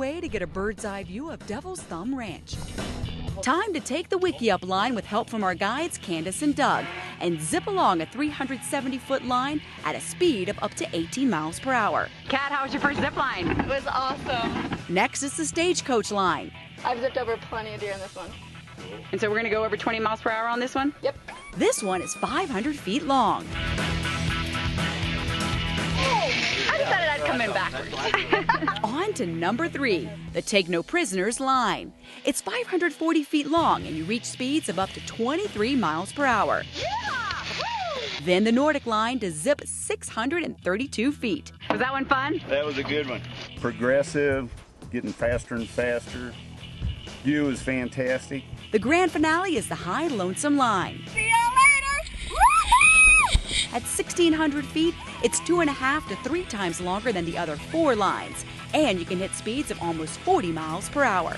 way to get a bird's eye view of Devil's Thumb Ranch. Time to take the wiki up line with help from our guides Candace and Doug and zip along a 370-foot line at a speed of up to 18 miles per hour. Kat, how was your first zip line? It was awesome. Next is the Stagecoach Line. I've zipped over plenty of deer in this one. And so we're going to go over 20 miles per hour on this one? Yep. This one is 500 feet long. I decided I'd come in backwards. On to number 3, the Take No Prisoners Line. It's 540 feet long and you reach speeds of up to 23 miles per hour. Then the Nordic Line to zip 632 feet. Was that one fun? That was a good one. Progressive, getting faster and faster. View is fantastic. The grand finale is the High Lonesome Line. See you later! At 1,600 feet, it's 2.5 to 3 times longer than the other 4 lines, and you can hit speeds of almost 40 miles per hour.